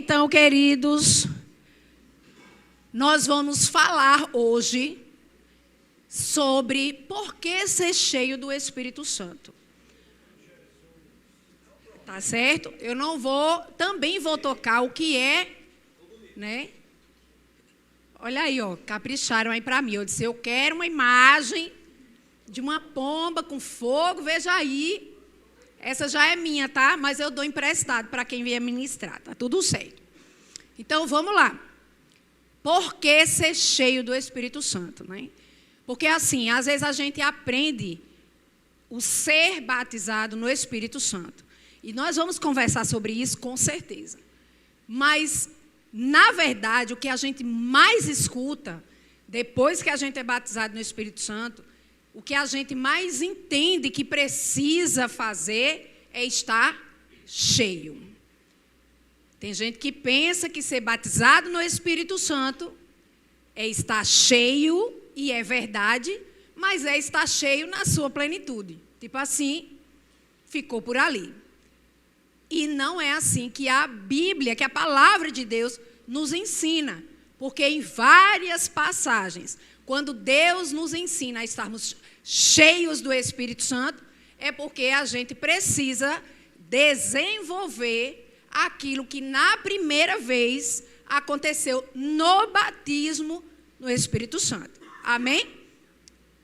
Então, queridos, nós vamos falar hoje sobre por que ser cheio do Espírito Santo. Tá certo? Eu não vou, também vou tocar o que é, né? Olha aí, ó, capricharam aí para mim. Eu disse, eu quero uma imagem de uma pomba com fogo, veja aí. Essa já é minha, tá? Mas eu dou emprestado para quem vier ministrar, tá tudo certo. Então, vamos lá. Por que ser cheio do Espírito Santo, né? Porque assim, às vezes a gente aprende o ser batizado no Espírito Santo. E nós vamos conversar sobre isso com certeza. Mas, na verdade, o que a gente mais escuta, depois que a gente é batizado no Espírito Santo, o que a gente mais entende que precisa fazer é estar cheio. Tem gente que pensa que ser batizado no Espírito Santo é estar cheio, e é verdade, mas é estar cheio na sua plenitude. Tipo assim, ficou por ali. E não é assim que a Bíblia, que a palavra de Deus nos ensina. Porque em várias passagens, quando Deus nos ensina a estarmos cheios do Espírito Santo, é porque a gente precisa desenvolver aquilo que na primeira vez aconteceu no batismo no Espírito Santo. Amém?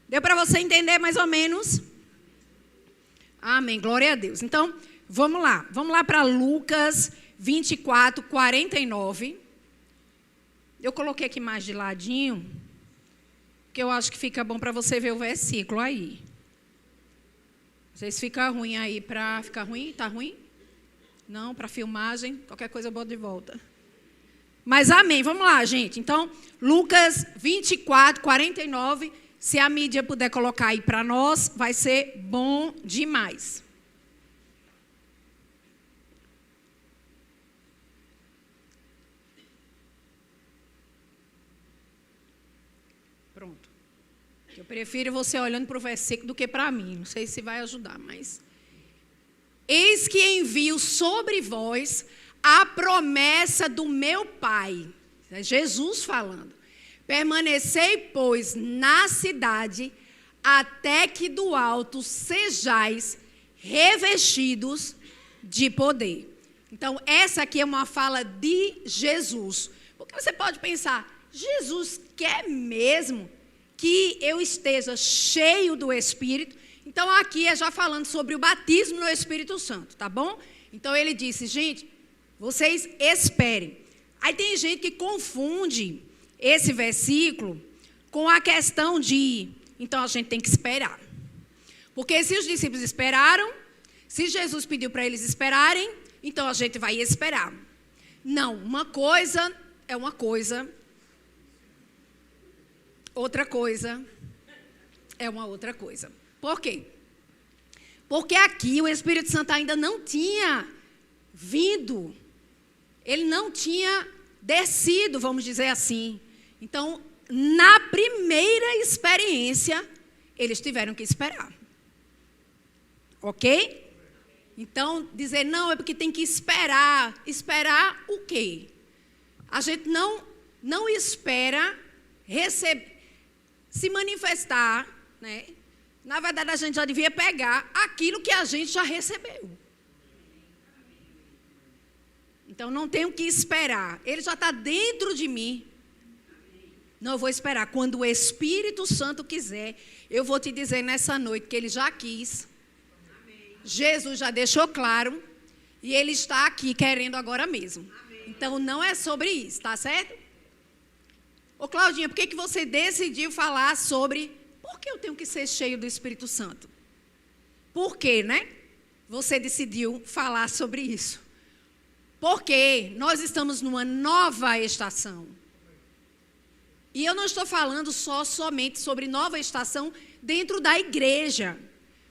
Deu para você entender mais ou menos? Amém, glória a Deus. Então, vamos lá. Vamos lá para Lucas 24, 49. Eu coloquei aqui mais de ladinho, porque eu acho que fica bom para você ver o versículo aí. Não sei se fica ruim aí para... Fica ruim? Está ruim? Não, para filmagem, qualquer coisa eu boto de volta. Mas amém, vamos lá, gente. Então, Lucas 24, 49, se a mídia puder colocar aí para nós, vai ser bom demais. Pronto. Eu prefiro você olhando para o versículo do que para mim. Não sei se vai ajudar, mas... Eis que envio sobre vós a promessa do meu Pai. É Jesus falando. Permanecei, pois, na cidade, até que do alto sejais revestidos de poder. Então, essa aqui é uma fala de Jesus. Porque você pode pensar, Jesus quer mesmo que eu esteja cheio do Espírito? Então, aqui é já falando sobre o batismo no Espírito Santo, tá bom? Então, ele disse, gente, vocês esperem. Aí tem gente que confunde esse versículo com a questão de, então, a gente tem que esperar. Porque se os discípulos esperaram, se Jesus pediu para eles esperarem, então a gente vai esperar. Não, uma coisa é uma coisa, outra coisa é uma outra coisa. Por quê? Porque aqui o Espírito Santo ainda não tinha vindo. Ele não tinha descido, vamos dizer assim. Então, na primeira experiência, eles tiveram que esperar. Ok? Então, dizer, não, é porque tem que esperar. Esperar o quê? A gente não espera se manifestar, né? Na verdade, a gente já devia pegar aquilo que a gente já recebeu. Então, não tenho que esperar. Ele já está dentro de mim. Não, eu vou esperar. Quando o Espírito Santo quiser, eu vou te dizer nessa noite que ele já quis. Jesus já deixou claro. E ele está aqui querendo agora mesmo. Então, não é sobre isso, tá certo? Ô, Claudinha, por que você decidiu falar sobre... Por que eu tenho que ser cheio do Espírito Santo? Por quê, né? Você decidiu falar sobre isso. Porque nós estamos numa nova estação. E eu não estou falando somente sobre nova estação dentro da igreja.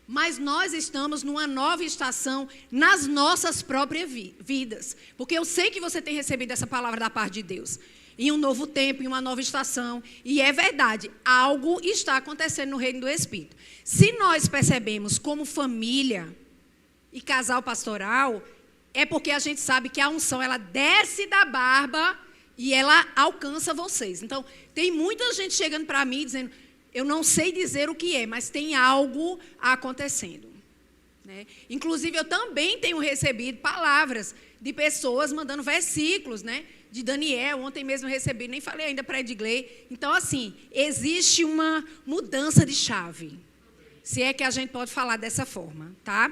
Mas nós estamos numa nova estação nas nossas próprias vidas. Porque eu sei que você tem recebido essa palavra da parte de Deus. Em um novo tempo, em uma nova estação. E é verdade, algo está acontecendo no reino do Espírito. Se nós percebemos como família e casal pastoral, é porque a gente sabe que a unção, ela desce da barba e ela alcança vocês. Então, tem muita gente chegando para mim dizendo, eu não sei dizer o que é, mas tem algo acontecendo. Né? Inclusive, eu também tenho recebido palavras de pessoas mandando versículos, né? De Daniel, ontem mesmo eu recebi, nem falei ainda para Edgley. Então, assim, existe uma mudança de chave, se é que a gente pode falar dessa forma, tá?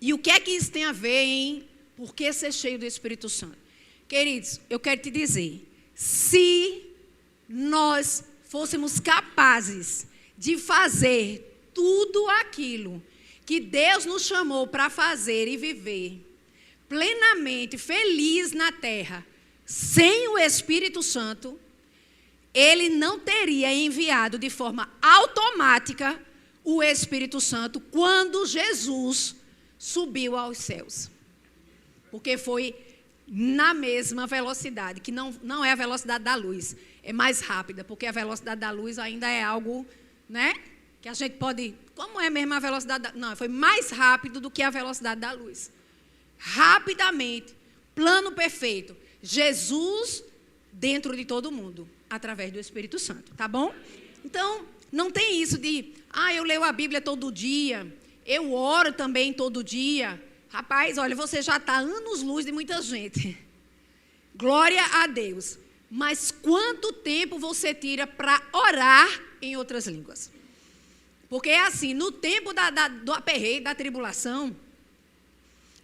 E o que é que isso tem a ver em por que ser cheio do Espírito Santo? Queridos, eu quero te dizer, se nós fôssemos capazes de fazer tudo aquilo que Deus nos chamou para fazer e viver plenamente, feliz na terra, sem o Espírito Santo, Ele não teria enviado de forma automática o Espírito Santo quando Jesus subiu aos céus. Porque foi na mesma velocidade, que não é a velocidade da luz, é mais rápida, porque a velocidade da luz ainda é algo, né, que a gente pode, como é mesmo a velocidade não, foi mais rápido do que a velocidade da luz. Rapidamente, plano perfeito, Jesus dentro de todo mundo, através do Espírito Santo, tá bom? Então, não tem isso de, eu leio a Bíblia todo dia, eu oro também todo dia. Rapaz, olha, você já está anos-luz de muita gente. Glória a Deus. Mas quanto tempo você tira para orar em outras línguas? Porque é assim, no tempo do aperreio, da tribulação,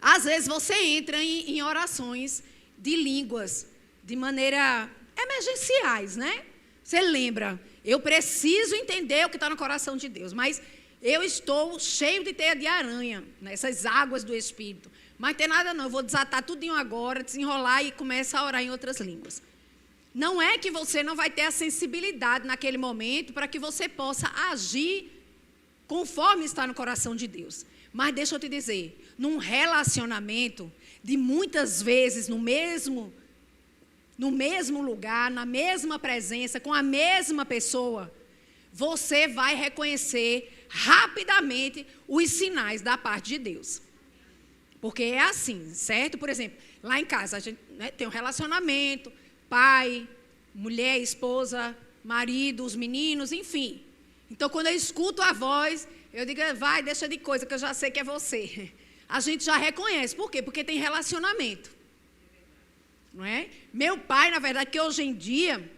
às vezes você entra em orações de línguas, de maneira emergenciais, né? Você lembra, eu preciso entender o que está no coração de Deus, mas eu estou cheio de teia de aranha, nessas águas do Espírito. Mas tem nada não, eu vou desatar tudinho agora, desenrolar e começar a orar em outras línguas. Não é que você não vai ter a sensibilidade naquele momento para que você possa agir conforme está no coração de Deus. Mas deixa eu te dizer, num relacionamento, de muitas vezes no mesmo lugar, na mesma presença, com a mesma pessoa, você vai reconhecer rapidamente os sinais da parte de Deus. Porque é assim, certo? Por exemplo, lá em casa a gente, né, tem um relacionamento, pai, mulher, esposa, marido, os meninos, enfim. Então, quando eu escuto a voz, eu digo, vai, deixa de coisa, que eu já sei que é você. A gente já reconhece. Por quê? Porque tem relacionamento. Não é? Meu pai, na verdade, que hoje em dia,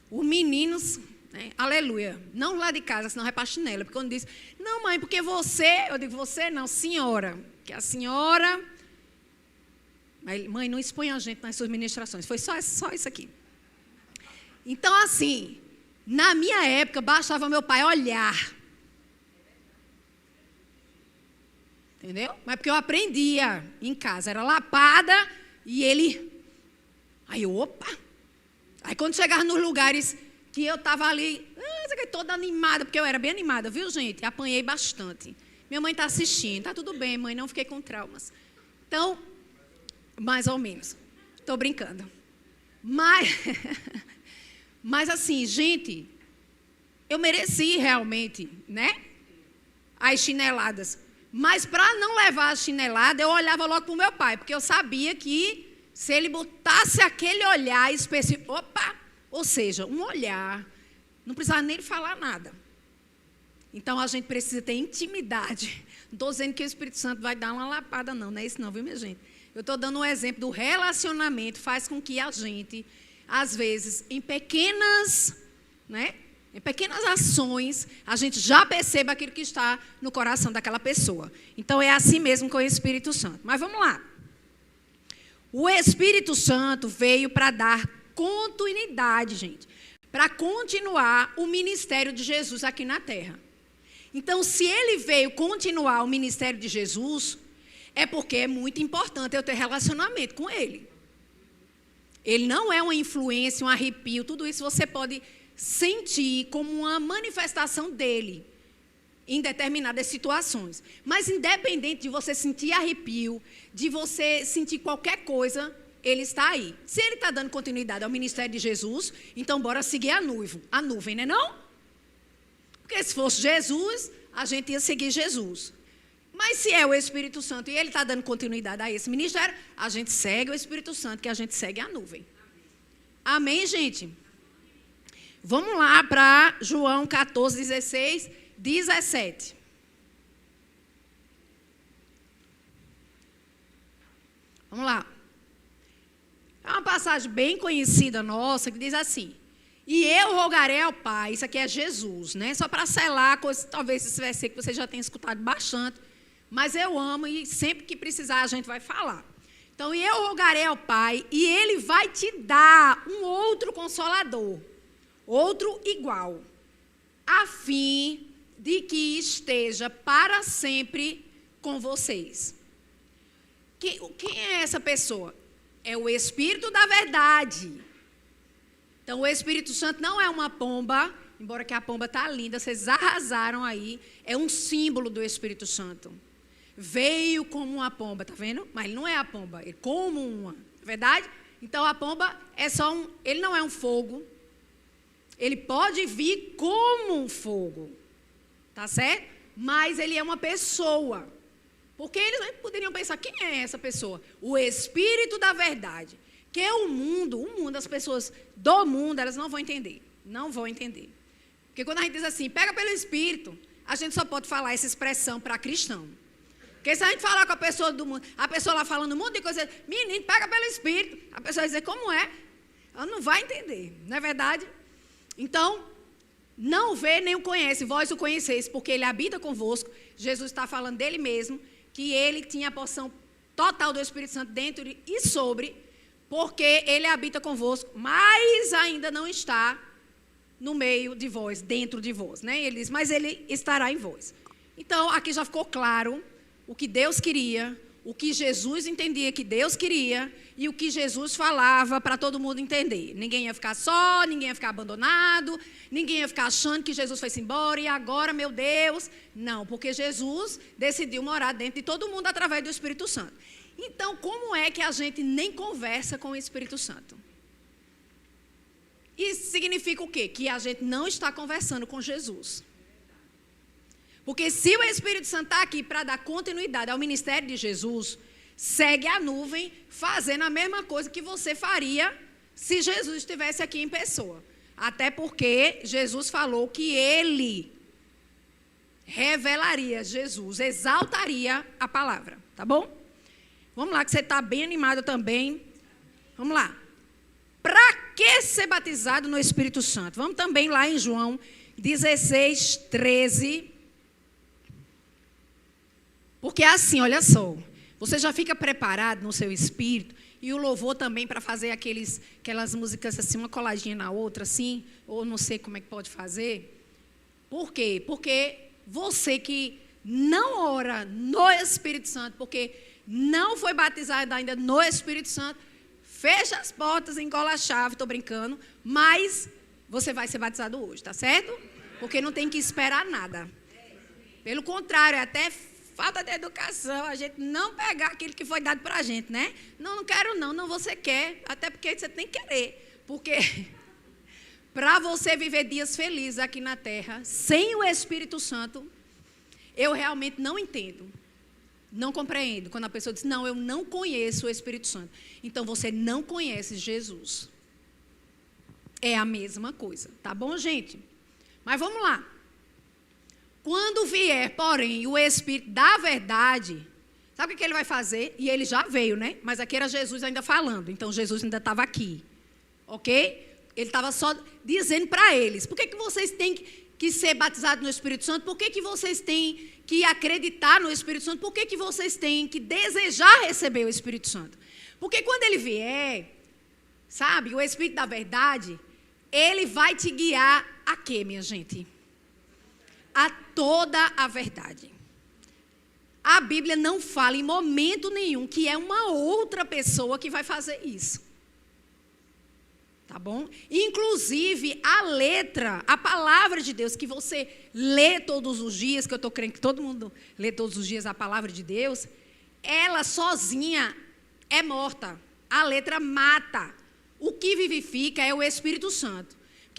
os meninos, né, aleluia, não lá de casa, senão vai para a chinela. Porque quando diz, não mãe, porque você, eu digo, você não, senhora. Que a senhora, mãe, não expõe a gente nas suas ministrações. Foi só isso aqui. Então, assim, na minha época, bastava meu pai olhar. Entendeu? Mas porque eu aprendia em casa, era lapada e ele... Aí eu, opa! Aí quando chegava nos lugares que eu estava ali, toda animada, porque eu era bem animada, viu, gente? Apanhei bastante. Minha mãe está assistindo, tá tudo bem, mãe, não fiquei com traumas. Então, mais ou menos. Estou brincando. Mas assim, gente, eu mereci realmente, né? As chineladas. Mas para não levar a chinelada, eu olhava logo para o meu pai, porque eu sabia que se ele botasse aquele olhar específico, ou seja, um olhar, não precisava nem falar nada. Então a gente precisa ter intimidade. Não estou dizendo que o Espírito Santo vai dar uma lapada, não é isso não, viu, minha gente? Eu estou dando um exemplo do relacionamento, faz com que a gente, às vezes, em pequenas, né? Em pequenas ações, a gente já perceba aquilo que está no coração daquela pessoa. Então, é assim mesmo com o Espírito Santo. Mas vamos lá. O Espírito Santo veio para dar continuidade, gente. Para continuar o ministério de Jesus aqui na terra. Então, se ele veio continuar o ministério de Jesus, é porque é muito importante eu ter relacionamento com ele. Ele não é uma influência, um arrepio, tudo isso você pode sentir como uma manifestação dele em determinadas situações. Mas independente de você sentir arrepio, de você sentir qualquer coisa, ele está aí. Se ele está dando continuidade ao ministério de Jesus, então bora seguir a nuvem, né não? Porque se fosse Jesus, a gente ia seguir Jesus. Mas se é o Espírito Santo e ele está dando continuidade a esse ministério, a gente segue o Espírito Santo, que a gente segue a nuvem. Amém, gente? Vamos lá para João 14, 16, 17. Vamos lá. É uma passagem bem conhecida nossa que diz assim: e eu rogarei ao Pai, isso aqui é Jesus, né? Só para selar, talvez esse versículo que você já tenha escutado bastante, mas eu amo e sempre que precisar a gente vai falar. Então, e eu rogarei ao Pai e Ele vai te dar um outro Consolador, outro igual, a fim de que esteja para sempre com vocês. Quem é essa pessoa? É o Espírito da verdade. Então, o Espírito Santo não é uma pomba, embora que a pomba está linda, vocês arrasaram aí, é um símbolo do Espírito Santo. Veio como uma pomba, tá vendo? Mas ele não é a pomba, ele como uma, é verdade? Então, a pomba é só ele não é um fogo, ele pode vir como um fogo, tá certo? Mas ele é uma pessoa. Porque eles poderiam pensar, quem é essa pessoa? O Espírito da verdade. Que o mundo, as pessoas do mundo, elas não vão entender. Não vão entender. Porque quando a gente diz assim, pega pelo Espírito, a gente só pode falar essa expressão para cristão. Porque se a gente falar com a pessoa do mundo, a pessoa lá falando um monte de coisa, menino, pega pelo Espírito, a pessoa vai dizer, como é? Ela não vai entender, não é verdade? Então, não vê nem o conhece, vós o conheceis, porque ele habita convosco. Jesus está falando dele mesmo, que ele tinha a porção total do Espírito Santo dentro e sobre, porque ele habita convosco, mas ainda não está no meio de vós, dentro de vós, né? Ele diz, mas ele estará em vós. Então, aqui já ficou claro o que Deus queria, o que Jesus entendia que Deus queria e o que Jesus falava para todo mundo entender. Ninguém ia ficar só, ninguém ia ficar abandonado, ninguém ia ficar achando que Jesus foi-se embora e agora, meu Deus. Não, porque Jesus decidiu morar dentro de todo mundo através do Espírito Santo. Então, como é que a gente nem conversa com o Espírito Santo? Isso significa o quê? Que a gente não está conversando com Jesus. Porque se o Espírito Santo está aqui para dar continuidade ao ministério de Jesus, segue a nuvem fazendo a mesma coisa que você faria se Jesus estivesse aqui em pessoa. Até porque Jesus falou que ele revelaria Jesus, exaltaria a palavra, tá bom? Vamos lá, que você está bem animado também. Vamos lá. Para que ser batizado no Espírito Santo? Vamos também lá em João 16, 13. Porque assim, olha só, você já fica preparado no seu espírito, e o louvor também para fazer aquelas músicas assim, uma coladinha na outra, assim, ou não sei como é que pode fazer. Por quê? Porque você que não ora no Espírito Santo, porque não foi batizado ainda no Espírito Santo, fecha as portas, engola a chave, estou brincando, mas você vai ser batizado hoje, tá certo? Porque não tem que esperar nada. Pelo contrário, é até falta de educação, a gente não pegar aquilo que foi dado para a gente, né? Não quero não, você quer, até porque você tem que querer, porque para você viver dias felizes aqui na terra, sem o Espírito Santo, eu realmente não entendo, não compreendo, quando a pessoa diz, não, eu não conheço o Espírito Santo, então você não conhece Jesus, é a mesma coisa, tá bom, gente? Mas vamos lá. Quando vier, porém, o Espírito da verdade, sabe o que ele vai fazer? E ele já veio, né? Mas aqui era Jesus ainda falando, então Jesus ainda estava aqui, ok? Ele estava só dizendo para eles, por que vocês têm que ser batizados no Espírito Santo? Por que vocês têm que acreditar no Espírito Santo? Por que vocês têm que desejar receber o Espírito Santo? Porque quando ele vier, sabe, o Espírito da verdade, ele vai te guiar a quê, minha gente? A toda a verdade. A Bíblia não fala em momento nenhum que é uma outra pessoa que vai fazer isso. Tá bom? Inclusive, a letra, a palavra de Deus que você lê todos os dias, que eu estou crendo que todo mundo lê todos os dias a palavra de Deus, ela sozinha é morta. A letra mata. O que vivifica é o Espírito Santo.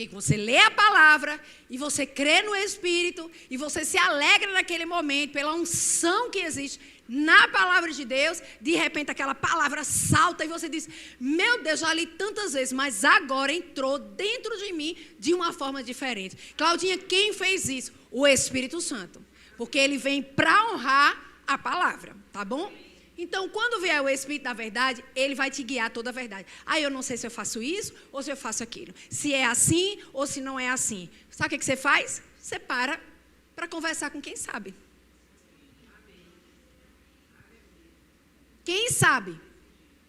Porque você lê a palavra e você crê no Espírito e você se alegra naquele momento pela unção que existe na palavra de Deus. De repente aquela palavra salta e você diz: meu Deus, já li tantas vezes, mas agora entrou dentro de mim de uma forma diferente. Claudinha, quem fez isso? O Espírito Santo. Porque ele vem para honrar a palavra, tá bom? Então, quando vier o Espírito da verdade, ele vai te guiar toda a verdade. Eu não sei se eu faço isso ou se eu faço aquilo. Se é assim ou se não é assim. Sabe o que você faz? Você para conversar com quem sabe. Quem sabe?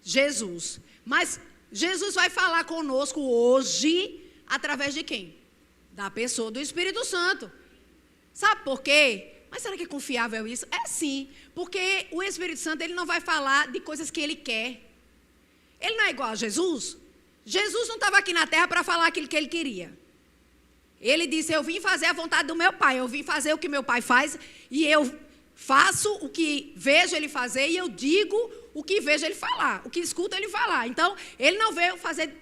Jesus. Mas Jesus vai falar conosco hoje através de quem? Da pessoa do Espírito Santo. Sabe por quê? Mas será que é confiável isso? É sim, porque o Espírito Santo ele não vai falar de coisas que ele quer. Ele não é igual a Jesus. Jesus não estava aqui na terra para falar aquilo que ele queria. Ele disse: eu vim fazer a vontade do meu pai, eu vim fazer o que meu pai faz e eu faço o que vejo ele fazer e eu digo o que vejo ele falar, o que escuto ele falar. Então, ele não veio fazer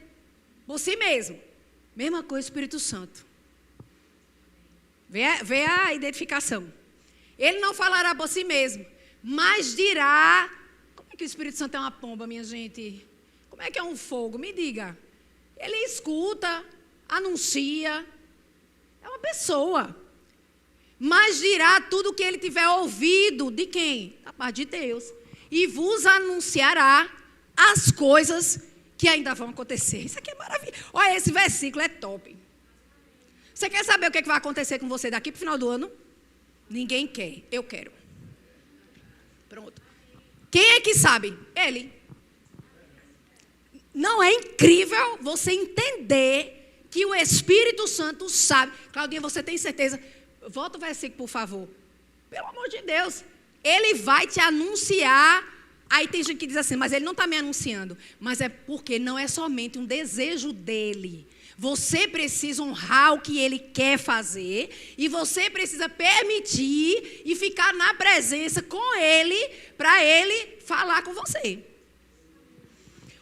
por si mesmo. Mesma coisa o Espírito Santo. Vê a identificação. Ele não falará por si mesmo, mas dirá. Como é que o Espírito Santo é uma pomba, minha gente? Como é que é um fogo? Me diga. Ele escuta, anuncia. É uma pessoa. Mas dirá tudo o que ele tiver ouvido. De quem? Da parte de Deus. E vos anunciará as coisas que ainda vão acontecer. Isso aqui é maravilhoso. Olha, esse versículo é top. Você quer saber o que vai acontecer com você daqui para o final do ano? Ninguém quer, eu quero. Pronto. Quem é que sabe? Ele. Não é incrível você entender que o Espírito Santo sabe? Claudinha, você tem certeza? Volta o versículo, por favor. Pelo amor de Deus. Ele vai te anunciar. Aí tem gente que diz assim: mas ele não está me anunciando. Mas é porque não é somente um desejo dele. Você precisa honrar o que ele quer fazer e você precisa permitir e ficar na presença com ele para ele falar com você.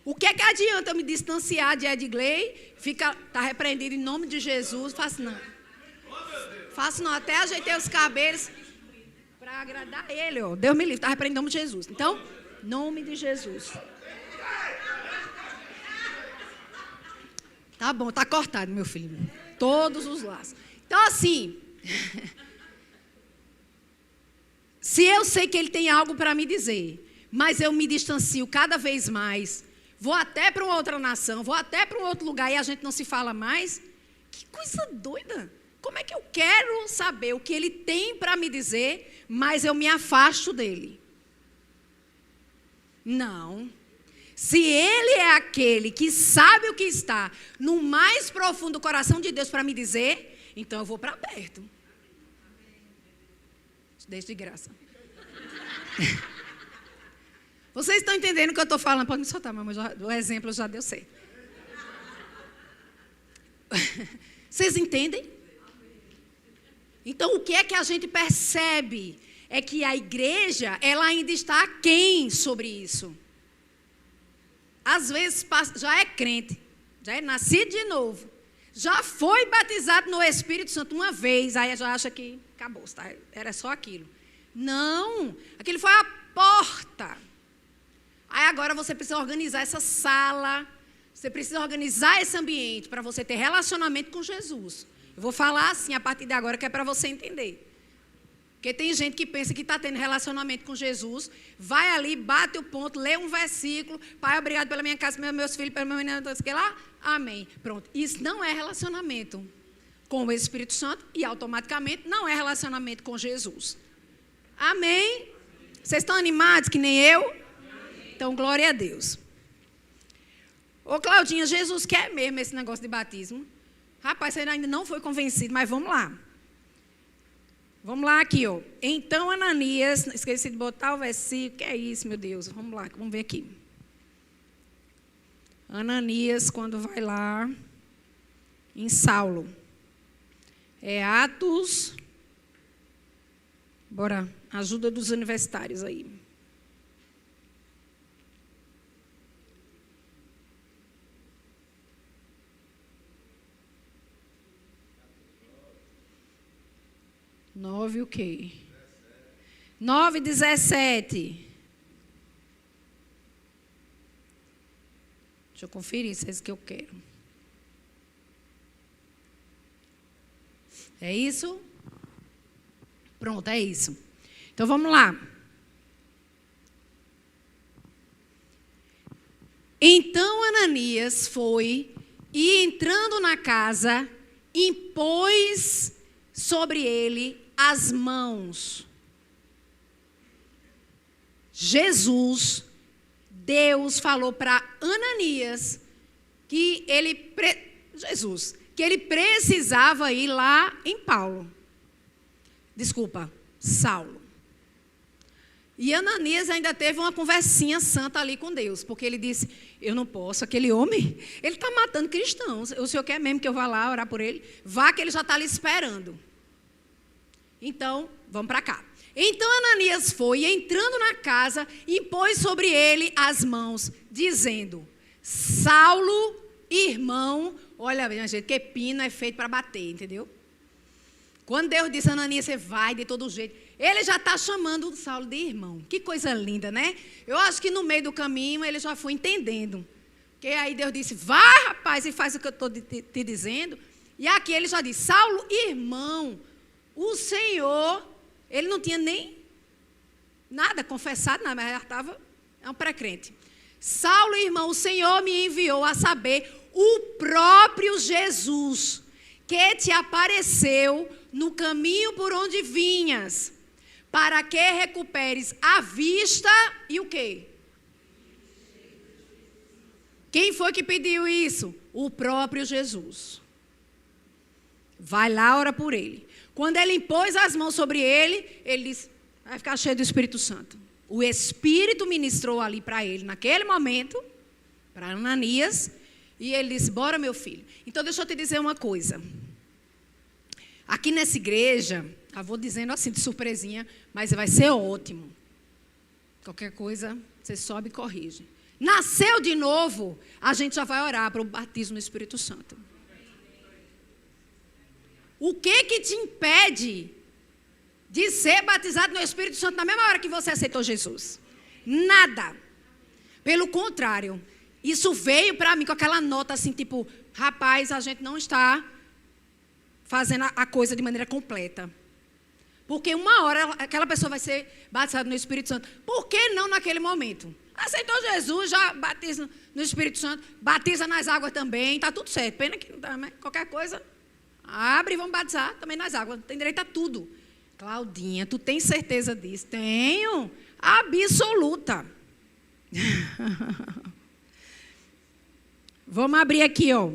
O que é que adianta eu me distanciar de Edgley? Está repreendido em nome de Jesus. Faço não. Faço não. Até ajeitei os cabelos para agradar ele. Ó. Deus me livre. Está repreendido em nome de Jesus. Então, nome de Jesus. Tá bom, tá cortado, meu filho. Todos os laços. Então, assim, se eu sei que ele tem algo para me dizer, mas eu me distancio cada vez mais, vou até para uma outra nação, vou até para um outro lugar e a gente não se fala mais, que coisa doida. Como é que eu quero saber o que ele tem para me dizer, mas eu me afasto dele? Não. Se ele é aquele que sabe o que está no mais profundo coração de Deus para me dizer, então eu vou para perto. Deixa de graça. Vocês estão entendendo o que eu estou falando? Pode me soltar, mas o exemplo já deu certo. Vocês entendem? Então, o que é que a gente percebe? É que a igreja, ela ainda está aquém sobre isso. Às vezes já é crente, já é nascido de novo, já foi batizado no Espírito Santo uma vez, aí já acha que acabou, tá? Era só aquilo. Não, aquilo foi a porta. Aí agora você precisa organizar essa sala, você precisa organizar esse ambiente para você ter relacionamento com Jesus. Eu vou falar assim a partir de agora, que é para você entender. Porque tem gente que pensa que está tendo relacionamento com Jesus, vai ali, bate o ponto, lê um versículo, Pai, obrigado pela minha casa, pelos meus filhos, pelo meu menino, que lá, amém. Pronto, isso não é relacionamento com o Espírito Santo e automaticamente não é relacionamento com Jesus. Amém? Vocês estão animados que nem eu? Então, glória a Deus. Ô Claudinha, Jesus quer mesmo esse negócio de batismo? Rapaz, você ainda não foi convencido, mas vamos lá. Vamos lá aqui, ó. Então, Ananias, esqueci de botar o versículo, que é isso, meu Deus. Vamos lá, vamos ver aqui. Ananias, quando vai lá em Saulo. É Atos. Bora, ajuda dos universitários aí. 9 o quê? 9:17. Deixa eu conferir se é isso que eu quero. É isso? Pronto, é isso. Então vamos lá. Então Ananias foi e, entrando na casa, impôs sobre ele as mãos. Jesus, Deus falou para Ananias que ele precisava ir lá em Saulo. E Ananias ainda teve uma conversinha santa ali com Deus, porque ele disse, eu não posso, aquele homem, ele está matando cristãos, o senhor quer mesmo que eu vá lá orar por ele? Vá que ele já está ali esperando. Então, vamos para cá. Então Ananias foi, entrando na casa, impôs sobre ele as mãos, dizendo, Saulo, irmão, olha, minha gente, que pino é feito para bater, entendeu? Quando Deus disse, Ananias, você vai de todo jeito, ele já está chamando o Saulo de irmão. Que coisa linda, né? Eu acho que no meio do caminho ele já foi entendendo. Porque aí Deus disse, vai rapaz e faz o que eu estou te dizendo. E aqui ele já disse, Saulo, irmão, o Senhor, ele não tinha nem nada confessado, nada, mas já estava, é um pré-crente. Saulo, irmão, o Senhor me enviou a saber o próprio Jesus, que te apareceu no caminho por onde vinhas, para que recuperes a vista e o quê? Quem foi que pediu isso? O próprio Jesus. Vai lá, ora por ele. Quando ele impôs as mãos sobre ele, ele disse, vai ficar cheio do Espírito Santo. O Espírito ministrou ali para ele, naquele momento, para Ananias, e ele disse, bora meu filho. Então deixa eu te dizer uma coisa. Aqui nessa igreja, eu vou dizendo assim de surpresinha, mas vai ser ótimo. Qualquer coisa, você sobe e corrige. Nasceu de novo, a gente já vai orar para o batismo no Espírito Santo. O que te impede de ser batizado no Espírito Santo na mesma hora que você aceitou Jesus? Nada. Pelo contrário, isso veio para mim com aquela nota assim, tipo, rapaz, a gente não está fazendo a coisa de maneira completa. Porque uma hora aquela pessoa vai ser batizada no Espírito Santo. Por que não naquele momento? Aceitou Jesus, já batiza no Espírito Santo, batiza nas águas também, está tudo certo. Pena que qualquer coisa, abre e vamos batizar também nas águas. Tem direito a tudo. Claudinha, tu tem certeza disso? Tenho. Absoluta. Vamos abrir aqui, ó.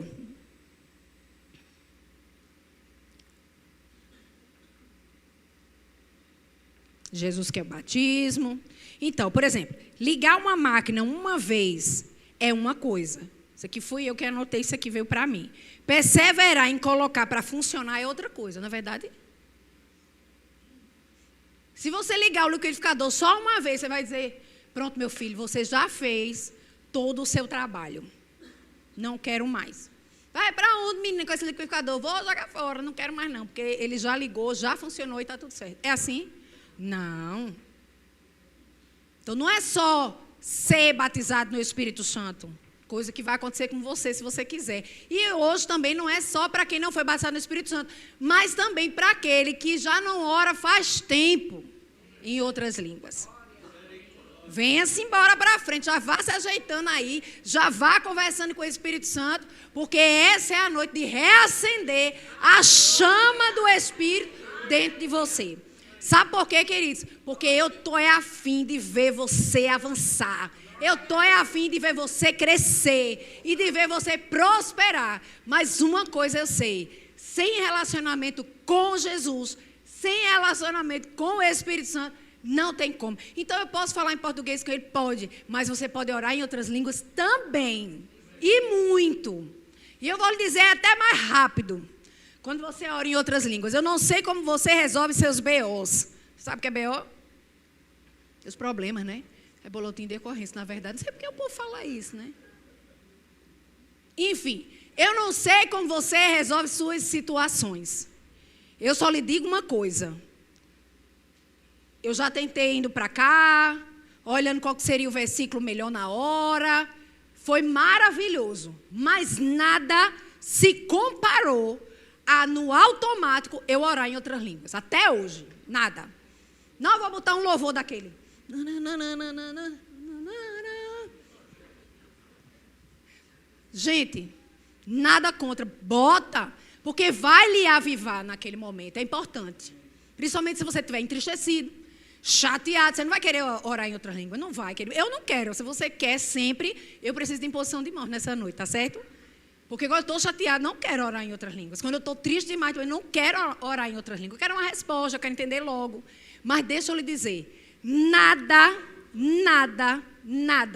Jesus quer o batismo. Então, por exemplo, ligar uma máquina uma vez é uma coisa. Isso aqui fui eu que anotei, isso aqui veio para mim. Perseverar em colocar para funcionar é outra coisa, não é verdade? Se você ligar o liquidificador só uma vez, você vai dizer, pronto, meu filho, você já fez todo o seu trabalho. Não quero mais. Vai para onde, menino, com esse liquidificador? Vou jogar fora, não quero mais não, porque ele já ligou, já funcionou e está tudo certo. É assim? Não. Então não é só ser batizado no Espírito Santo, coisa que vai acontecer com você se você quiser. E hoje também não é só para quem não foi batizado no Espírito Santo, mas também para aquele que já não ora faz tempo em outras línguas. Venha-se embora para frente, já vá se ajeitando aí, já vá conversando com o Espírito Santo, porque essa é a noite de reacender a chama do Espírito dentro de você. Sabe por quê, queridos? Porque eu estou afim de ver você avançar. Eu estou afim de ver você crescer e de ver você prosperar. Mas uma coisa eu sei, sem relacionamento com Jesus, sem relacionamento com o Espírito Santo, não tem como. Então eu posso falar em português com ele? Pode, mas você pode orar em outras línguas também. E muito. E eu vou lhe dizer até mais rápido. Quando você ora em outras línguas, eu não sei como você resolve seus BOs. Sabe o que é BO? Os problemas, né? É boletim de ocorrência, na verdade. Não sei porque o povo fala isso, né? Enfim, eu não sei como você resolve suas situações. Eu só lhe digo uma coisa. Eu já tentei indo para cá, olhando qual que seria o versículo melhor na hora. Foi maravilhoso, mas nada se comparou a, no automático, eu orar em outras línguas. Até hoje, nada. Não, vou botar um louvor daquele. Gente, nada contra, bota, porque vai lhe avivar naquele momento, é importante. Principalmente se você estiver entristecido, chateado, você não vai querer orar em outra língua, não vai querer. Eu não quero, se você quer sempre, eu preciso de imposição de mãos nessa noite, tá certo? Porque quando eu estou chateado, não quero orar em outras línguas. Quando eu estou triste demais, eu não quero orar em outras línguas. Eu quero uma resposta, eu quero entender logo. Mas deixa eu lhe dizer, nada,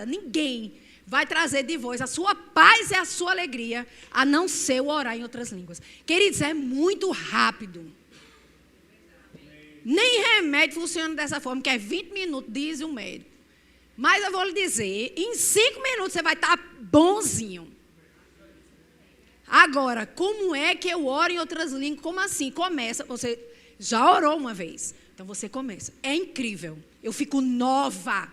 ninguém vai trazer de vós a sua paz e a sua alegria, a não ser o orar em outras línguas. Queridos, é muito rápido. Nem remédio funciona dessa forma, que é 20 minutos, diz o médico. Mas eu vou lhe dizer, em 5 minutos você vai estar bonzinho. Agora, como é que eu oro em outras línguas? Como assim? Começa, você já orou uma vez, então você começa. É incrível, eu fico nova,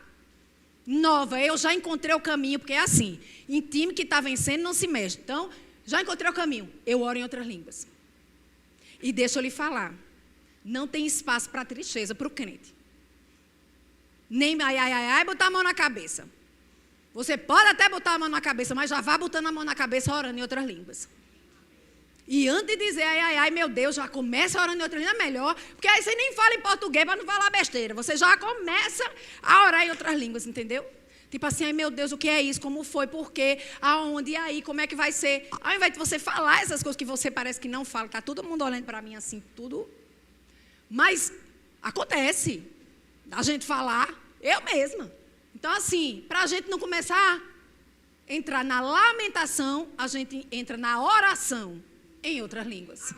eu já encontrei o caminho, porque é assim, em time que está vencendo não se mexe. Então, já encontrei o caminho, eu oro em outras línguas. E deixa eu lhe falar, não tem espaço para tristeza para o crente. Nem botar a mão na cabeça. Você pode até botar a mão na cabeça, mas já vá botando a mão na cabeça orando em outras línguas. E antes de dizer meu Deus, já começa orando em outras línguas, é melhor, porque aí você nem fala em português para não falar besteira. Você já começa a orar em outras línguas, entendeu? Tipo assim, ai meu Deus, o que é isso? Como foi? Por quê? Aonde? E aí? Como é que vai ser? Ao invés de você falar essas coisas que você parece que não fala, está todo mundo olhando para mim assim, tudo. Mas acontece da gente falar, eu mesma. Então, assim, para a gente não começar a entrar na lamentação, a gente entra na oração em outras línguas.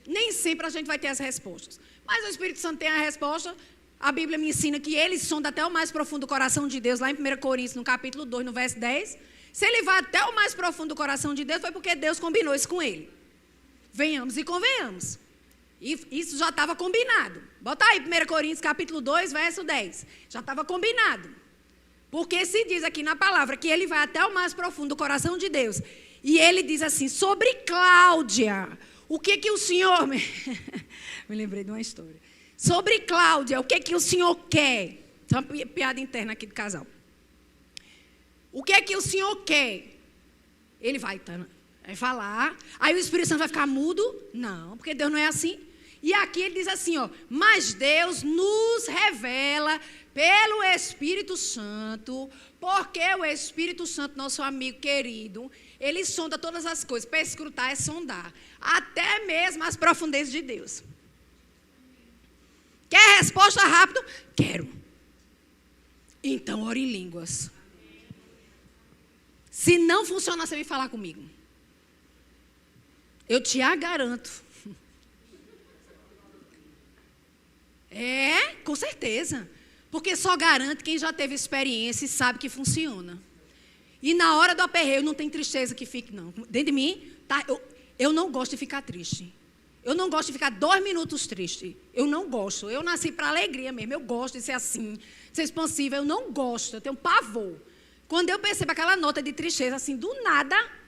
Nem sempre a gente vai ter as respostas. Mas o Espírito Santo tem a resposta. A Bíblia me ensina que ele sonda até o mais profundo do coração de Deus, lá em 1 Coríntios, no capítulo 2, no verso 10. Se ele vai até o mais profundo do coração de Deus, foi porque Deus combinou isso com ele. Venhamos e convenhamos. E isso já estava combinado. Bota aí 1 Coríntios capítulo 2, verso 10. Já estava combinado. Porque se diz aqui na palavra que ele vai até o mais profundo do coração de Deus. E ele diz assim, sobre Cláudia, o que que o Senhor... Me lembrei de uma história. Sobre Cláudia, o que que o Senhor quer? Isso é uma piada interna aqui do casal. O que é que o Senhor quer? Ele vai falar. Aí o Espírito Santo vai ficar mudo? Não, porque Deus não é assim. E aqui ele diz assim, ó, mas Deus nos revela pelo Espírito Santo, porque o Espírito Santo, nosso amigo querido, ele sonda todas as coisas. Para escrutar é sondar, até mesmo as profundezas de Deus. Quer resposta rápida? Quero. Então ore em línguas. Se não funcionar, você vem falar comigo. Eu te garanto. É, com certeza. Porque só garante quem já teve experiência e sabe que funciona. E na hora do aperreio não tem tristeza que fique, não. Dentro de mim, tá, eu não gosto de ficar triste. Eu não gosto de ficar 2 minutos triste. Eu não gosto. Eu nasci para alegria mesmo. Eu gosto de ser assim, de ser expansiva. Eu não gosto. Eu tenho pavor. Quando eu percebo aquela nota de tristeza, assim, do nada...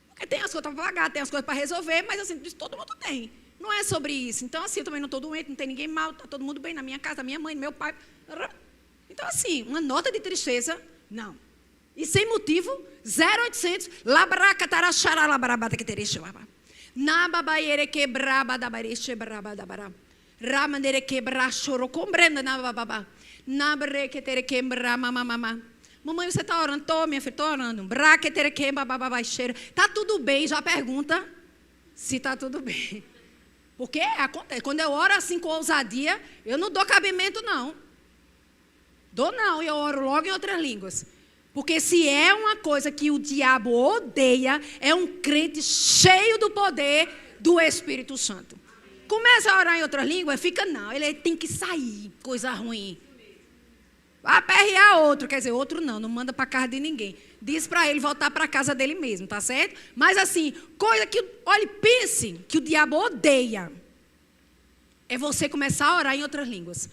Porque tem as coisas para pagar, tem as coisas para resolver, mas assim, todo mundo tem. Não é sobre isso. Então, assim, eu também não estou doente, não tem ninguém mal, está todo mundo bem na minha casa, minha mãe, meu pai. Então, assim, uma nota de tristeza, não. E sem motivo, 0800, labracatarachara, labrabata que tereche, nababaiere quebraba da bareche, braba da bara, ramanere quebra choro, compreenda, nabababa, nabre que tere quebra, mamamama. Mamãe, você está orando? Estou, minha filha, estou orando. Braquetere quebra, bababaixeira. Está tudo bem? Já pergunta se está tudo bem. Porque acontece, quando eu oro assim com ousadia, eu não dou cabimento, não. Dou não, eu oro logo em outras línguas. Porque se é uma coisa que o diabo odeia, é um crente cheio do poder do Espírito Santo. Começa a orar em outras línguas, fica não, ele tem que sair, coisa ruim. Vai aperrear outro, quer dizer, outro não manda para casa de ninguém. Diz para ele voltar para casa dele mesmo, tá certo? Mas assim, coisa que, olha, pense que o diabo odeia. é você começar a orar em outras línguas.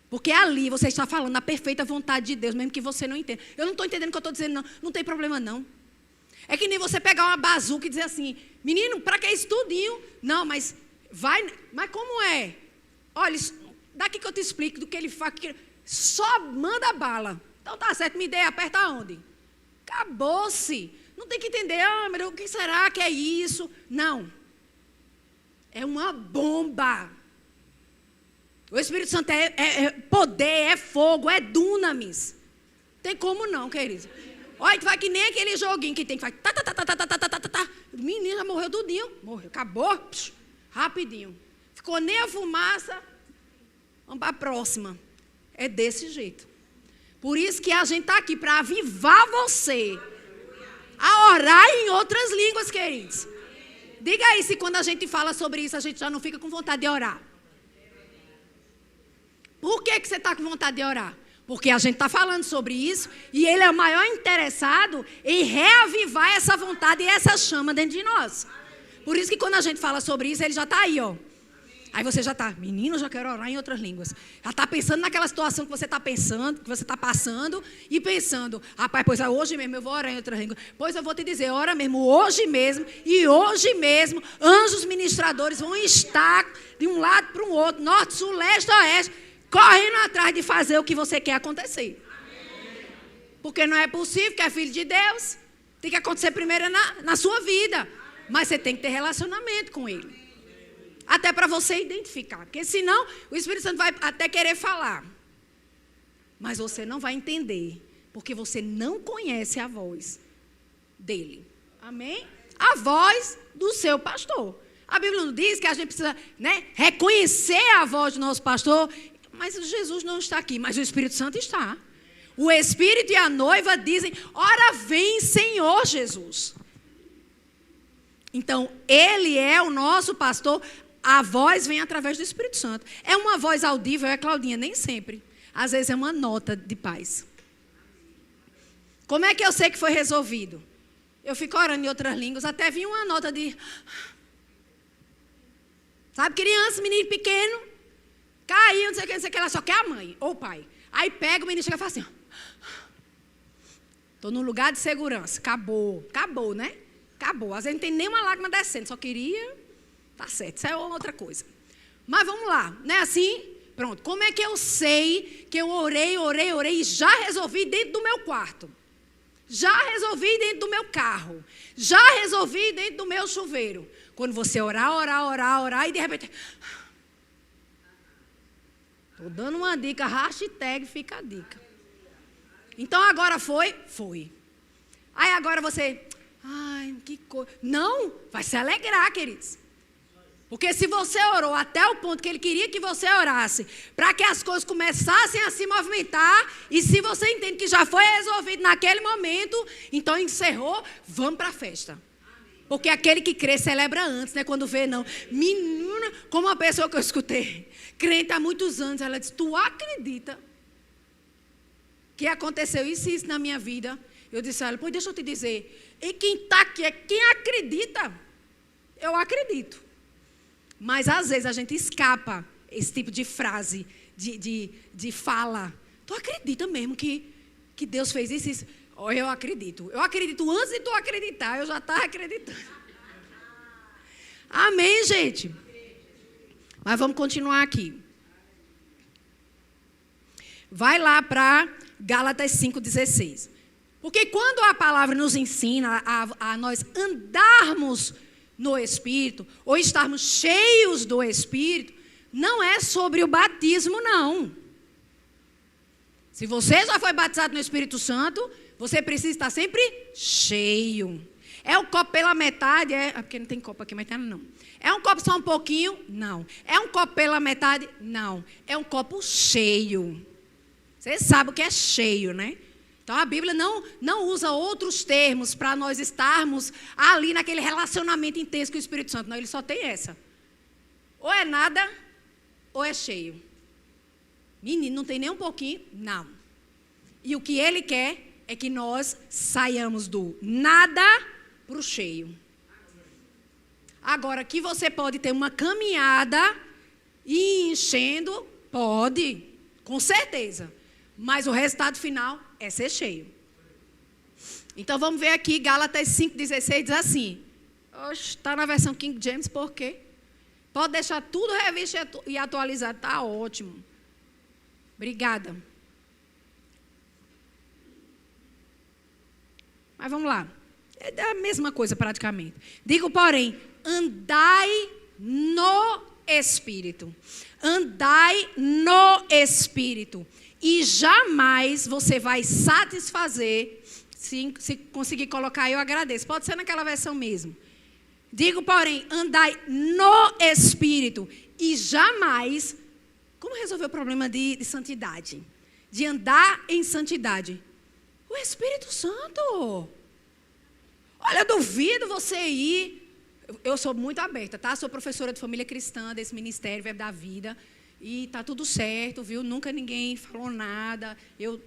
Porque ali você está falando a perfeita vontade de Deus, mesmo que você não entenda. Eu não estou entendendo o que eu estou dizendo, não. Não tem problema, não. É que nem você pegar uma bazuca e dizer assim, menino, para que isso tudinho? Não, mas vai... Mas como é? Olha, daqui que eu te explico do que ele faz. Só manda bala. Então tá certo, me dê, aperta onde? Acabou-se. Não tem que entender, mas o que será que é isso? Não. É uma bomba. O Espírito Santo é poder, é fogo, é dunamis. Tem como não, querido. Olha, vai que nem aquele joguinho que tem que fazer. Menina, já morreu tudinho. Morreu, acabou. Psh, rapidinho. Ficou nem a fumaça. Vamos para a próxima. É desse jeito. Por isso que a gente está aqui para avivar você a orar em outras línguas, queridos. Diga aí se quando a gente fala sobre isso, a gente já não fica com vontade de orar. Por que você está com vontade de orar? Porque a gente está falando sobre isso e ele é o maior interessado em reavivar essa vontade e essa chama dentro de nós. Por isso que quando a gente fala sobre isso, ele já está aí, ó. Aí você já está, menino, já quero orar em outras línguas. Já está pensando naquela situação que você está pensando, que você está passando e pensando, rapaz, pois hoje mesmo eu vou orar em outras línguas. Pois eu vou te dizer, ora mesmo, hoje mesmo e hoje mesmo, anjos ministradores vão estar de um lado para o outro, norte, sul, leste, oeste, correndo atrás de fazer o que você quer acontecer. Porque não é possível, que é filho de Deus. Tem que acontecer primeiro na sua vida. Mas você tem que ter relacionamento com Ele. Até para você identificar. Porque senão o Espírito Santo vai até querer falar. Mas você não vai entender. Porque você não conhece a voz dele. Amém? A voz do seu pastor. A Bíblia não diz que a gente precisa, reconhecer a voz do nosso pastor. Mas Jesus não está aqui. Mas o Espírito Santo está. O Espírito e a noiva dizem, ora vem, Senhor Jesus. Então, ele é o nosso pastor. A voz vem através do Espírito Santo. É uma voz audível, Claudinha? Nem sempre. Às vezes é uma nota de paz. Como é que eu sei que foi resolvido? Eu fico orando em outras línguas, até vi uma nota de... Sabe, criança, menino pequeno, caiu, não sei o que, ela só quer a mãe ou o pai. Aí pega o menino e chega e fala assim, estou num lugar de segurança, acabou, né? Acabou. Às vezes não tem nem uma lágrima descendo, só queria... Tá certo, isso é outra coisa. Mas vamos lá, não é assim? Pronto, como é que eu sei que eu orei e já resolvi dentro do meu quarto? Já resolvi dentro do meu carro? Já resolvi dentro do meu chuveiro? Quando você orar e de repente... Estou dando uma dica, hashtag fica a dica. Então agora foi? Foi. Aí agora você... Ai, que coisa... Não, vai se alegrar, queridos. Porque se você orou até o ponto que ele queria que você orasse, para que as coisas começassem a se movimentar, e se você entende que já foi resolvido naquele momento, então encerrou, vamos para a festa. Porque aquele que crê celebra antes, né? Quando vê, não. Menina, como uma pessoa que eu escutei, crente há muitos anos, ela disse, tu acredita que aconteceu isso e isso na minha vida? Eu disse a ela, pois deixa eu te dizer, e quem está aqui é quem acredita. Eu acredito. Mas às vezes a gente escapa esse tipo de frase, de fala. Tu acredita mesmo que Deus fez isso? Eu acredito. Eu acredito antes de tu acreditar, eu já estava acreditando. Amém, gente? Mas vamos continuar aqui. Vai lá para Gálatas 5,16. Porque quando a palavra nos ensina a nós andarmos no Espírito, ou estarmos cheios do Espírito, não é sobre o batismo, não. Se você já foi batizado no Espírito Santo, você precisa estar sempre cheio. É um copo pela metade? Porque não tem copo aqui, mas não. É um copo só um pouquinho? Não. É um copo pela metade? Não. É um copo cheio. Você sabe o que é cheio, né? Então, a Bíblia não usa outros termos para nós estarmos ali naquele relacionamento intenso com o Espírito Santo. Não, ele só tem essa. Ou é nada, ou é cheio. Menino, não tem nem um pouquinho? Não. E o que ele quer é que nós saiamos do nada para o cheio. Agora, que você pode ter uma caminhada E enchendo, pode, com certeza. Mas o resultado final é ser cheio. Então vamos ver aqui, Gálatas 5,16 diz assim. Está na versão King James, por quê? Pode deixar tudo revisto e atualizado, está ótimo. Obrigada. Mas vamos lá. É a mesma coisa praticamente. Digo, porém, andai no Espírito. Andai no Espírito. E jamais você vai satisfazer. Se conseguir colocar, eu agradeço. Pode ser naquela versão mesmo. Digo, porém, andai no Espírito. E jamais. Como resolver o problema de santidade? De andar em santidade. O Espírito Santo. Olha, eu duvido você ir. Eu sou muito aberta, tá? Sou professora de família cristã desse ministério, Verbo da Vida. E tá tudo certo, viu? Nunca ninguém falou nada. Eu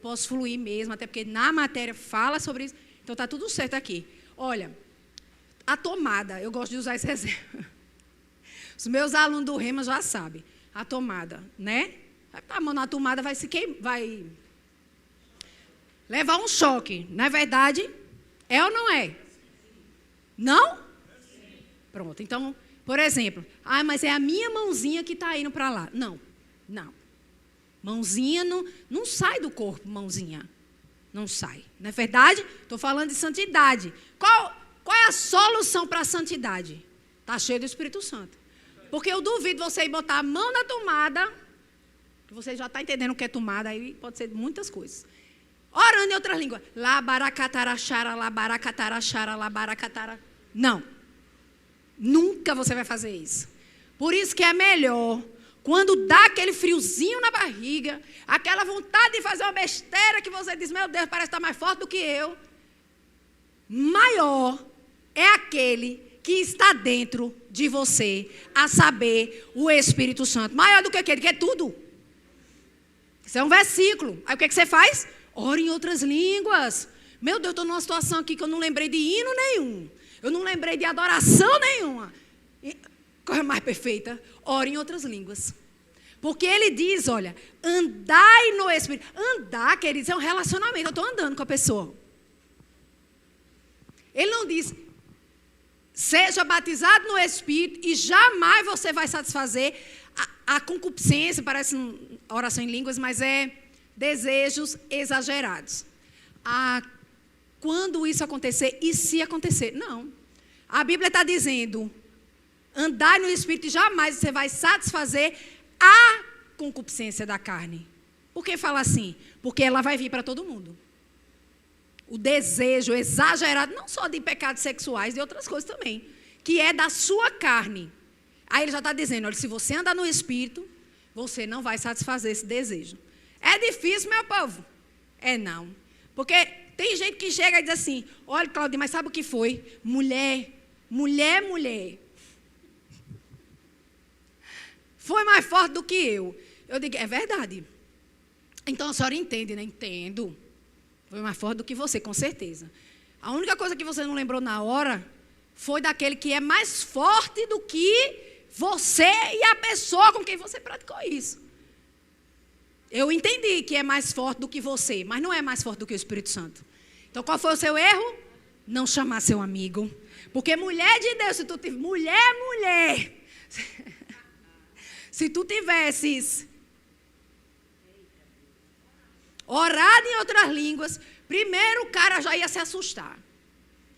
posso fluir mesmo, até porque na matéria fala sobre isso. Então tá tudo certo aqui. Olha, a tomada, eu gosto de usar esse exemplo. Os meus alunos do Rema já sabem. A tomada, né? A mão na tomada vai se queimar, vai levar um choque. Não é verdade? É ou não é? Não? Pronto, então, por exemplo, mas é a minha mãozinha que está indo para lá. Não. Mãozinha não sai do corpo, mãozinha. Não sai. Não é verdade? Estou falando de santidade. Qual é a solução para a santidade? Está cheio do Espírito Santo. Porque eu duvido você ir botar a mão na tomada, que você já está entendendo o que é tomada, aí pode ser muitas coisas. Orando em outras línguas. Labaracatarachara, labaracatarachara, labaracatara. Não. Nunca você vai fazer isso. Por isso que é melhor, quando dá aquele friozinho na barriga, aquela vontade de fazer uma besteira que você diz, meu Deus, parece estar mais forte do que eu. Maior é aquele que está dentro de você, a saber, o Espírito Santo. Maior do que aquele que é tudo. Isso é um versículo. Aí o que você faz? Ora em outras línguas. Meu Deus, estou numa situação aqui que eu não lembrei de hino nenhum. Eu não lembrei de adoração nenhuma. Coisa mais perfeita. Ora em outras línguas. Porque ele diz, olha, andai no Espírito. Andar, queridos, é um relacionamento. Eu estou andando com a pessoa. Ele não diz, seja batizado no Espírito e jamais você vai satisfazer a concupiscência, parece uma oração em línguas, mas é desejos exagerados. Quando isso acontecer e se acontecer? Não. A Bíblia está dizendo, andai no Espírito e jamais você vai satisfazer a concupiscência da carne. Por que fala assim? Porque ela vai vir para todo mundo. O desejo exagerado, não só de pecados sexuais, de outras coisas também, que é da sua carne. Aí ele já está dizendo, olha, se você andar no Espírito, você não vai satisfazer esse desejo. É difícil, meu povo? É não. Porque tem gente que chega e diz assim, olha, Claudinha, mas sabe o que foi? Mulher. Foi mais forte do que eu. Eu digo, é verdade. Então a senhora entende, né? Entendo. Foi mais forte do que você, com certeza. A única coisa que você não lembrou na hora foi daquele que é mais forte do que você e a pessoa com quem você praticou isso. Eu entendi que é mais forte do que você, mas não é mais forte do que o Espírito Santo. Então qual foi o seu erro? Não chamar seu amigo. Porque mulher de Deus, se tu tivesse... Mulher. Se tu tivesses orado em outras línguas, primeiro o cara já ia se assustar.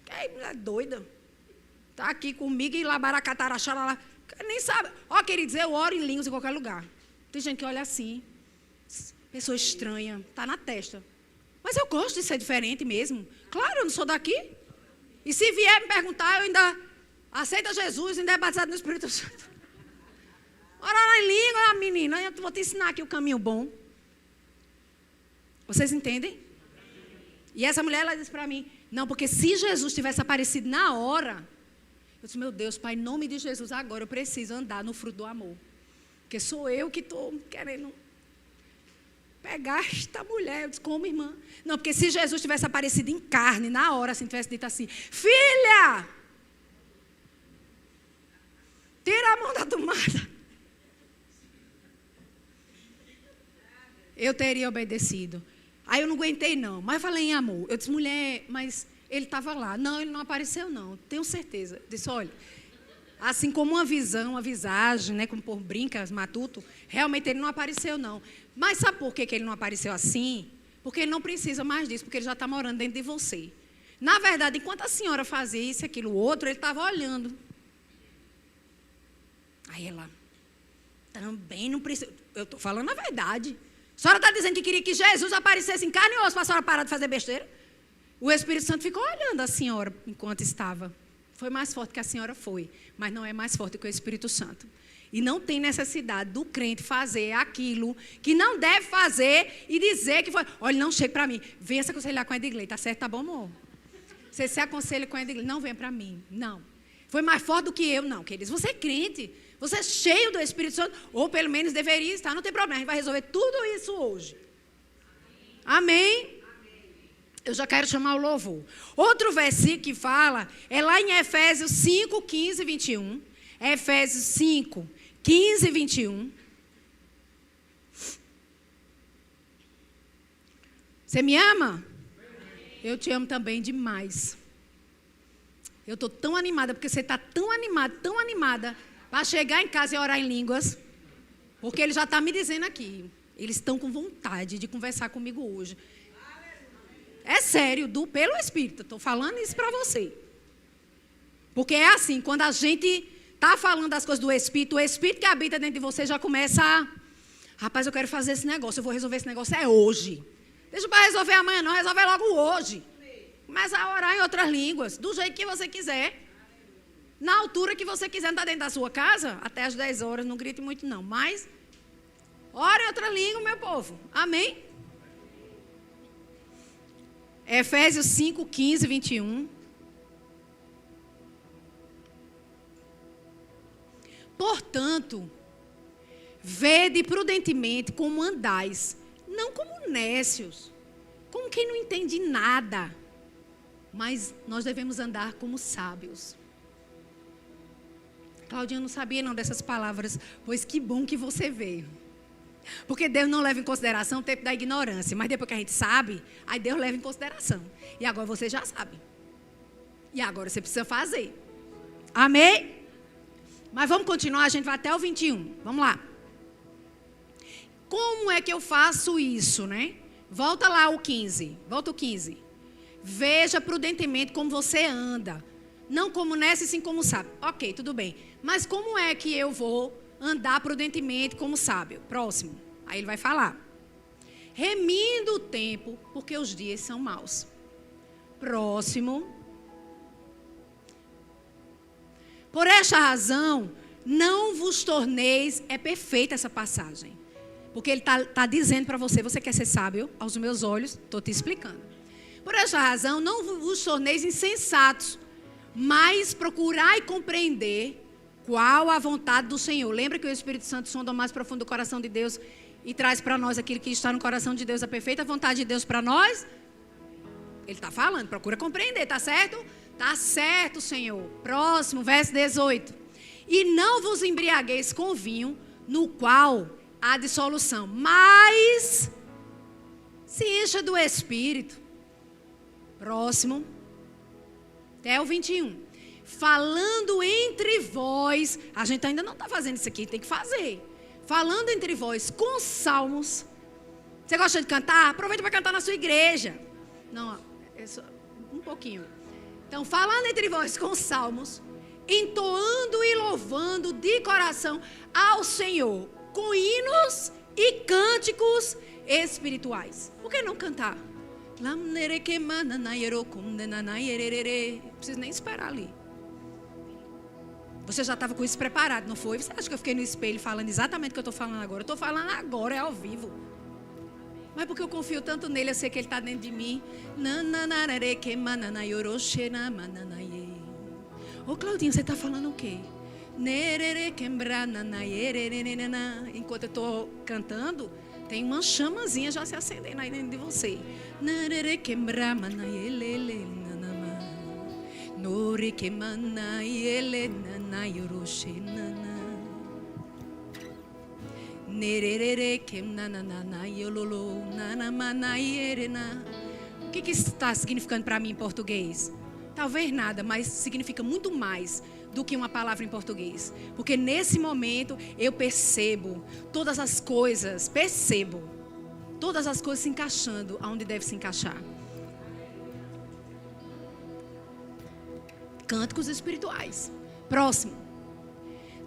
Que mulher doida. Está aqui comigo e labaracataraxará. Nem sabe. Ó, queridos, eu oro em línguas em qualquer lugar. Tem gente que olha assim. Pessoa estranha. Está na testa. Mas eu gosto de ser diferente mesmo. Claro, eu não sou daqui. E se vier me perguntar, eu ainda aceito Jesus, ainda é batizado no Espírito Santo. Orar em língua, menina, eu vou te ensinar aqui o caminho bom. Vocês entendem? E essa mulher, ela disse para mim, não, porque se Jesus tivesse aparecido na hora, eu disse, meu Deus, Pai, em nome de Jesus, agora eu preciso andar no fruto do amor. Porque sou eu que estou querendo pegar esta mulher. Eu disse, como, irmã? Não, porque se Jesus tivesse aparecido em carne, na hora, assim, tivesse dito assim, filha, tira a mão da tomada. eu teria obedecido. Aí eu não aguentei, não. Mas eu falei em amor. Eu disse, mulher, mas ele estava lá. Não, ele não apareceu, não. Tenho certeza. Eu disse, olha, assim como uma visão, uma visagem, né, como por brincas, matuto, realmente ele não apareceu, não. Mas sabe por que ele não apareceu assim? Porque ele não precisa mais disso, porque ele já está morando dentro de você. Na verdade, enquanto a senhora fazia isso, aquilo, outro, ele estava olhando. Aí ela, também não precisa. Eu estou falando a verdade. A senhora está dizendo que queria que Jesus aparecesse em carne e osso para a senhora parar de fazer besteira? O Espírito Santo ficou olhando a senhora enquanto estava. Foi mais forte que a senhora foi, mas não é mais forte que o Espírito Santo. E não tem necessidade do crente fazer aquilo que não deve fazer e dizer que foi. Olha, não chegue para mim. Venha se aconselhar com a Edgley. Tá certo? Tá bom, amor? Você se aconselha com a Edgley. Não venha para mim. Não. Foi mais forte do que eu, não, queridos. Você é crente. Você é cheio do Espírito Santo. Ou pelo menos deveria estar. Não tem problema. A gente vai resolver tudo isso hoje. Amém? Eu já quero chamar o louvor. Outro versículo que fala é lá em Efésios 5, 15 e 21. Efésios 5, 15 e 21. Você me ama? Eu te amo também demais. Eu estou tão animada, porque você está tão animada, para chegar em casa e orar em línguas. Porque ele já está me dizendo aqui. Eles estão com vontade de conversar comigo hoje. É sério, pelo Espírito. Estou falando isso para você. Porque é assim, quando a gente está falando das coisas do Espírito, o Espírito que habita dentro de você já começa a... Rapaz, eu quero fazer esse negócio, eu vou resolver esse negócio hoje. Deixa para resolver amanhã, não, resolve logo hoje. Começa a orar em outras línguas, do jeito que você quiser. Na altura que você quiser, não está dentro da sua casa, até às 10 horas, não grite muito não. Mas, ora em outra língua, meu povo. Amém? Efésios 5, 15, 21. Portanto, vede prudentemente como andais, não como nécios, como quem não entende nada, mas nós devemos andar como sábios. Claudinha não sabia não dessas palavras, pois que bom que você veio. Porque Deus não leva em consideração o tempo da ignorância, mas depois que a gente sabe, aí Deus leva em consideração. E agora você já sabe. E agora você precisa fazer. Amém? Mas vamos continuar, a gente vai até o 21. Vamos lá. Como é que eu faço isso, né? Volta lá o 15. Volta o 15. Veja prudentemente como você anda. Não como nessa, sim como sábio. Ok, tudo bem. Mas como é que eu vou andar prudentemente como sábio? Próximo. Aí ele vai falar. Remindo o tempo, porque os dias são maus. Próximo. Por esta razão, não vos torneis... É perfeita essa passagem. Porque ele está dizendo para você, você quer ser sábio? Aos meus olhos, estou te explicando. Por esta razão, não vos torneis insensatos, mas procurai compreender qual a vontade do Senhor. Lembra que o Espírito Santo sonda o mais profundo do coração de Deus e traz para nós aquilo que está no coração de Deus, a perfeita vontade de Deus para nós? Ele está falando, procura compreender, tá certo? Tá certo, Senhor. Próximo, verso 18. E não vos embriagueis com vinho, no qual há dissolução, mas se encha do Espírito. Próximo. Até o 21. Falando entre vós, a gente ainda não está fazendo isso aqui, tem que fazer. Falando entre vós com salmos. Você gosta de cantar? Aproveita para cantar na sua igreja. Não, é só um pouquinho. Então, falando entre vós com salmos, entoando e louvando de coração ao Senhor, com hinos e cânticos espirituais. Por que não cantar? Não precisa nem esperar ali. Você já estava com isso preparado, não foi? Você acha que eu fiquei no espelho falando exatamente o que eu estou falando agora? Eu estou falando agora, é ao vivo. Mas porque eu confio tanto nele, eu sei que ele está dentro de mim. Ô Claudinha, você está falando o quê? Enquanto eu estou cantando, tem uma chamazinha já se acendendo aí dentro de você. O que está significando para mim em português? Talvez nada, mas significa muito mais do que uma palavra em português. Porque nesse momento eu percebo todas as coisas se encaixando aonde deve se encaixar. Cânticos espirituais. Próximo.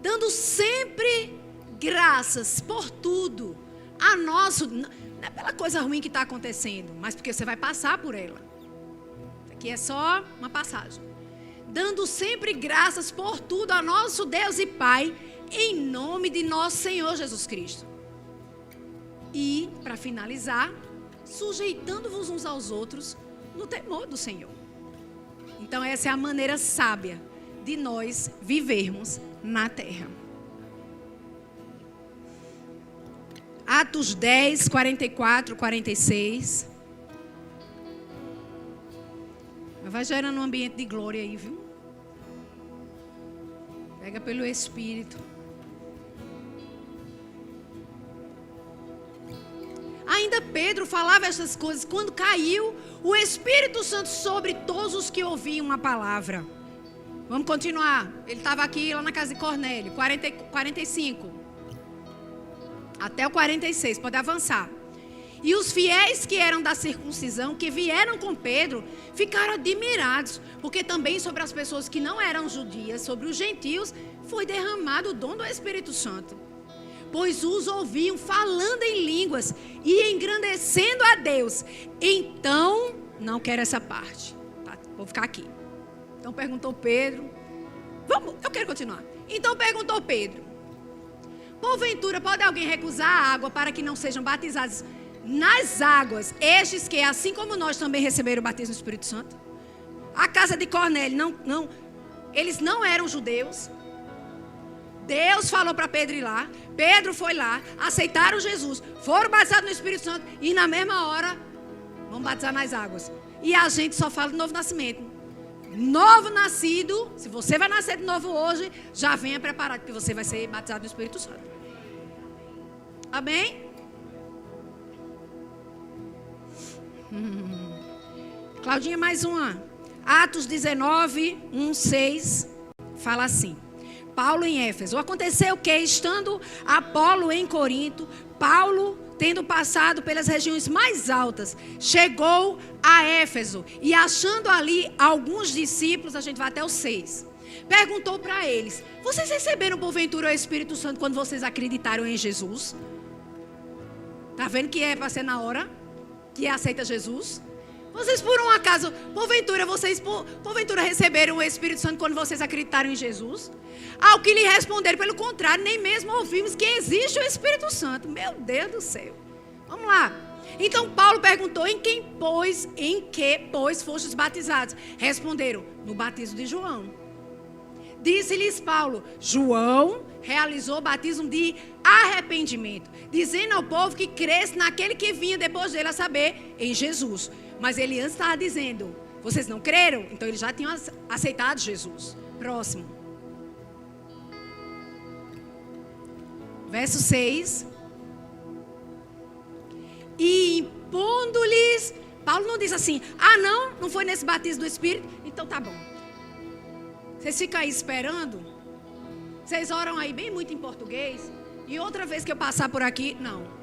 Dando sempre graças por tudo a nosso... Não é pela coisa ruim que está acontecendo, mas porque você vai passar por ela. Aqui é só uma passagem. Dando sempre graças por tudo a nosso Deus e Pai, em nome de nosso Senhor Jesus Cristo. E, para finalizar, sujeitando-vos uns aos outros no temor do Senhor. Então, essa é a maneira sábia de nós vivermos na terra. Atos 10, 44, 46. Vai gerando um ambiente de glória aí, viu? Pega pelo Espírito. Ainda Pedro falava essas coisas quando caiu o Espírito Santo sobre todos os que ouviam a palavra. Vamos continuar. Ele estava aqui lá na casa de Cornélio, 45. Até o 46, pode avançar. E os fiéis que eram da circuncisão, que vieram com Pedro, ficaram admirados, porque também sobre as pessoas que não eram judias, sobre os gentios, foi derramado o dom do Espírito Santo. Pois os ouviam falando em línguas e engrandecendo a Deus. Então, não quero essa parte, tá? Vou ficar aqui. Então perguntou Pedro, eu quero continuar. Então perguntou Pedro, porventura pode alguém recusar a água para que não sejam batizados nas águas, estes que assim como nós também receberam o batismo do Espírito Santo? A casa de Cornélio, eles não eram judeus. Deus falou para Pedro ir lá, Pedro foi lá, aceitaram Jesus, foram batizados no Espírito Santo e na mesma hora vão batizar nas águas. E a gente só fala de novo nascimento. Novo nascido, se você vai nascer de novo hoje, já venha preparado, porque você vai ser batizado no Espírito Santo. Amém? Claudinha, mais uma. Atos 19, 1, 6, fala assim. Paulo em Éfeso. Aconteceu que, estando Apolo em Corinto, Paulo, tendo passado pelas regiões mais altas, chegou a Éfeso e achando ali alguns discípulos, a gente vai até o 6, perguntou para eles, vocês receberam porventura o Espírito Santo quando vocês acreditaram em Jesus? Está vendo que é para ser na hora que aceita Jesus? Vocês por um acaso, porventura receberam o Espírito Santo quando vocês acreditaram em Jesus? Ao que lhe responderam, pelo contrário, nem mesmo ouvimos que existe o Espírito Santo. Meu Deus do céu. Vamos lá. Então Paulo perguntou, em que, pois, fostes batizados? Responderam, no batismo de João. Disse-lhes Paulo, João realizou o batismo de arrependimento, dizendo ao povo que cresce naquele que vinha depois dele, a saber, em Jesus. Mas ele antes estava dizendo, vocês não creram? Então eles já tinham aceitado Jesus. Próximo. Verso 6. E impondo-lhes, Paulo não diz assim, não foi nesse batismo do Espírito? Então tá bom. Vocês ficam aí esperando? Vocês oram aí bem muito em português? E outra vez que eu passar por aqui, não.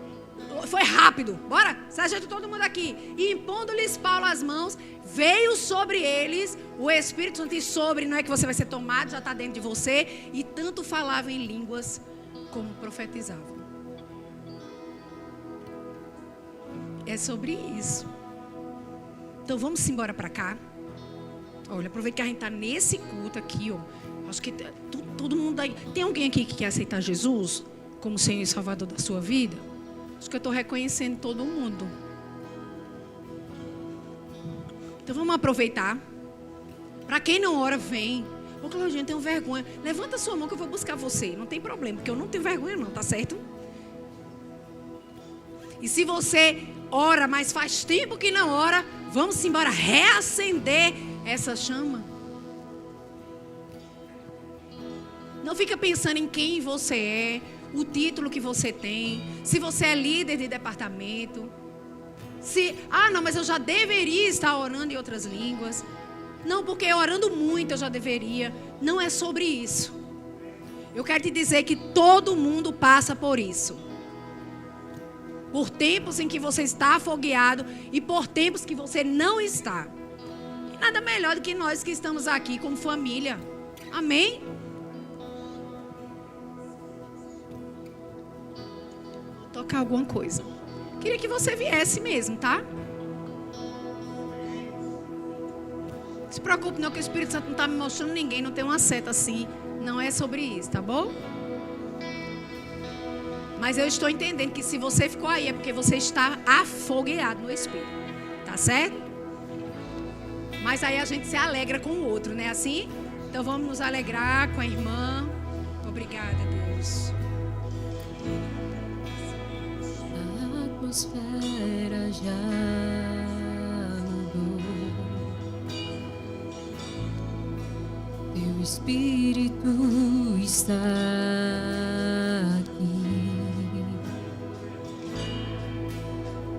Foi rápido, bora, se ajeita todo mundo aqui. E impondo-lhes Paulo as mãos, veio sobre eles o Espírito Santo. E sobre, não é que você vai ser tomado, já está dentro de você. E tanto falava em línguas como profetizava. É sobre isso. Então vamos embora para cá. Olha, aproveita que a gente está nesse culto aqui, ó. Acho que todo mundo aí. Tem alguém aqui que quer aceitar Jesus como Senhor e Salvador da sua vida? Acho que eu estou reconhecendo todo mundo. Então vamos aproveitar. Para quem não ora, vem. Ô Claudinha, eu tenho vergonha. Levanta a sua mão que eu vou buscar você. Não tem problema, porque eu não tenho vergonha não, tá certo? E se você ora, mas faz tempo que não ora, vamos embora reacender essa chama. Não fica pensando em quem você é, o título que você tem, se você é líder de departamento, não, mas eu já deveria estar orando em outras línguas. Não, porque orando muito eu já deveria. Não é sobre isso. Eu quero te dizer que todo mundo passa por isso. Por tempos em que você está afogueado e por tempos que você não está. E nada melhor do que nós que estamos aqui como família. Amém? Vou tocar alguma coisa. Queria que você viesse mesmo, tá? Não se preocupe não, que o Espírito Santo não está me mostrando ninguém, não tem uma seta assim. Não é sobre isso, tá bom? Mas eu estou entendendo que se você ficou aí é porque você está afogueado no Espírito. Tá certo? Mas aí a gente se alegra com o outro, né? Assim? Então vamos nos alegrar com a irmã. Obrigada, Deus. A atmosfera já mudou. Teu Espírito está